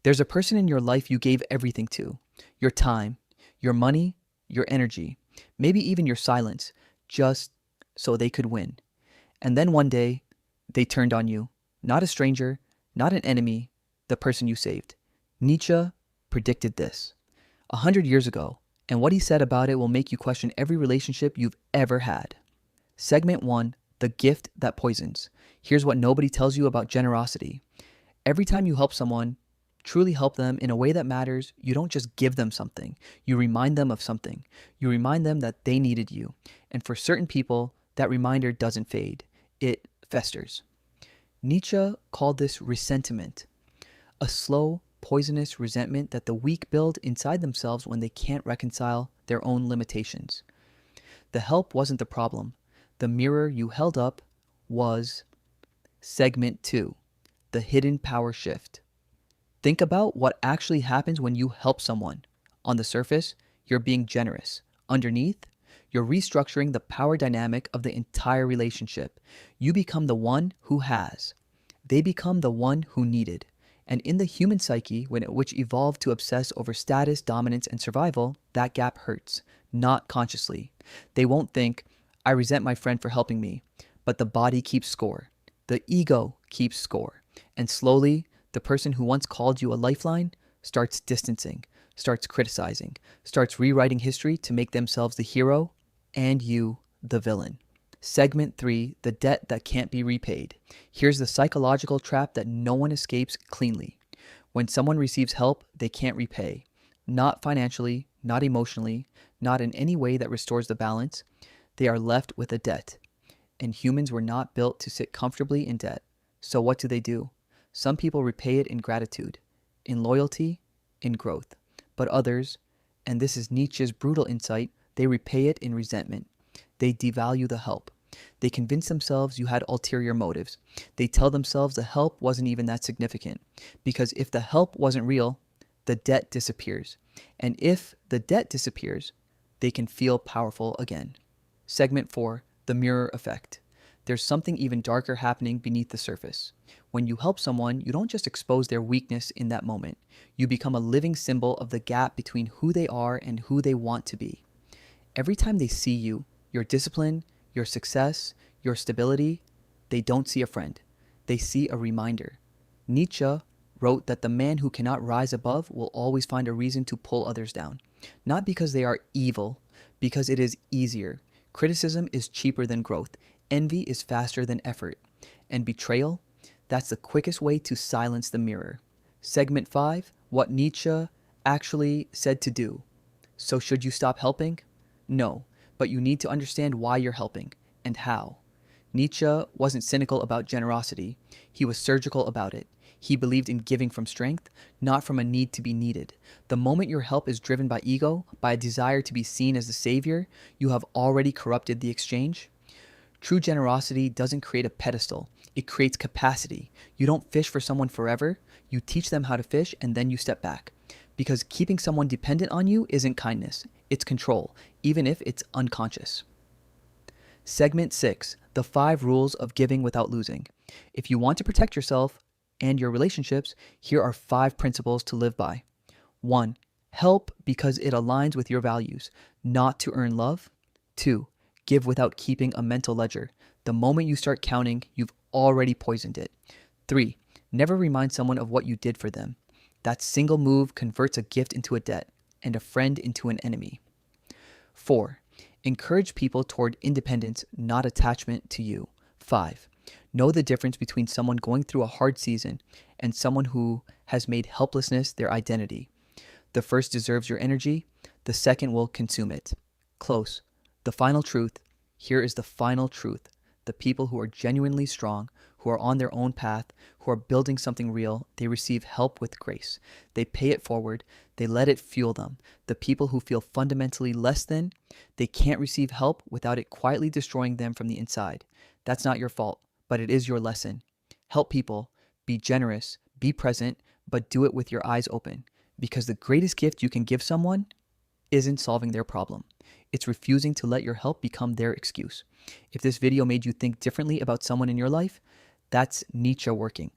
There's a person in your life you gave everything to: your time, your money, your energy, maybe even your silence, just so they could win. And then one day, they turned on you. Not a stranger, not an enemy, the person you saved. Nietzsche predicted this 100 years ago, and what he said about it will make you question every relationship you've ever had. Segment 1: The Gift That Poisons. Here's what nobody tells you about generosity. Every time you help someone, truly help them in a way that matters, you don't just give them something. You remind them of something. You remind them that they needed you. And for certain people, that reminder doesn't fade. It festers. Nietzsche called this resentment, a slow, poisonous resentment that the weak build inside themselves when they can't reconcile their own limitations. The help wasn't the problem. The mirror you held up was. Segment 2: The Hidden Power Shift. Think about what actually happens when you help someone. On the surface, you're being generous. Underneath, you're restructuring the power dynamic of the entire relationship. You become the one who has. They become the one who needed. And in the human psyche, which evolved to obsess over status, dominance, and survival, that gap hurts, not consciously. They won't think, I resent my friend for helping me, but the body keeps score. The ego keeps score. And slowly, the person who once called you a lifeline starts distancing, starts criticizing, starts rewriting history to make themselves the hero and you the villain. Segment 3: The Debt That Can't Be Repaid. Here's the psychological trap that no one escapes cleanly. When someone receives help, they can't repay. Not financially, not emotionally, not in any way that restores the balance. They are left with a debt. And humans were not built to sit comfortably in debt. So what do? Some people repay it in gratitude, in loyalty, in growth. But others, and this is Nietzsche's brutal insight, they repay it in resentment. They devalue the help. They convince themselves you had ulterior motives. They tell themselves the help wasn't even that significant. Because if the help wasn't real, the debt disappears. And if the debt disappears, they can feel powerful again. Segment 4: The Mirror Effect. There's something even darker happening beneath the surface. When you help someone, you don't just expose their weakness in that moment. You become a living symbol of the gap between who they are and who they want to be. Every time they see you, your discipline, your success, your stability, they don't see a friend. They see a reminder. Nietzsche wrote that the man who cannot rise above will always find a reason to pull others down. Not because they are evil, because it is easier. Criticism is cheaper than growth. Envy is faster than effort. And betrayal, that's the quickest way to silence the mirror. Segment 5: What Nietzsche actually said to do. So should you stop helping? No, but you need to understand why you're helping and how. Nietzsche wasn't cynical about generosity. He was surgical about it. He believed in giving from strength, not from a need to be needed. The moment your help is driven by ego, by a desire to be seen as the savior, you have already corrupted the exchange. True generosity doesn't create a pedestal. It creates capacity. You don't fish for someone forever. You teach them how to fish and then you step back. Because keeping someone dependent on you isn't kindness. It's control, even if it's unconscious. Segment 6: The 5 Rules of Giving Without Losing. If you want to protect yourself and your relationships, here are 5 principles to live by. 1. Help because it aligns with your values, not to earn love. 2. Give without keeping a mental ledger. The moment you start counting, you've already poisoned it. 3. Never remind someone of what you did for them. That single move converts a gift into a debt and a friend into an enemy. 4. Encourage people toward independence, not attachment to you. 5. Know the difference between someone going through a hard season and someone who has made helplessness their identity. The first deserves your energy, the second will consume it. Close. The final truth. Here is the final truth. The people who are genuinely strong, who are on their own path, who are building something real, they receive help with grace. They pay it forward. They let it fuel them. The people who feel fundamentally less than, they can't receive help without it quietly destroying them from the inside. That's not your fault, but it is your lesson. Help people. Be generous. Be present, but do it with your eyes open. Because the greatest gift you can give someone isn't solving their problem. It's refusing to let your help become their excuse. If this video made you think differently about someone in your life, that's Nietzsche working.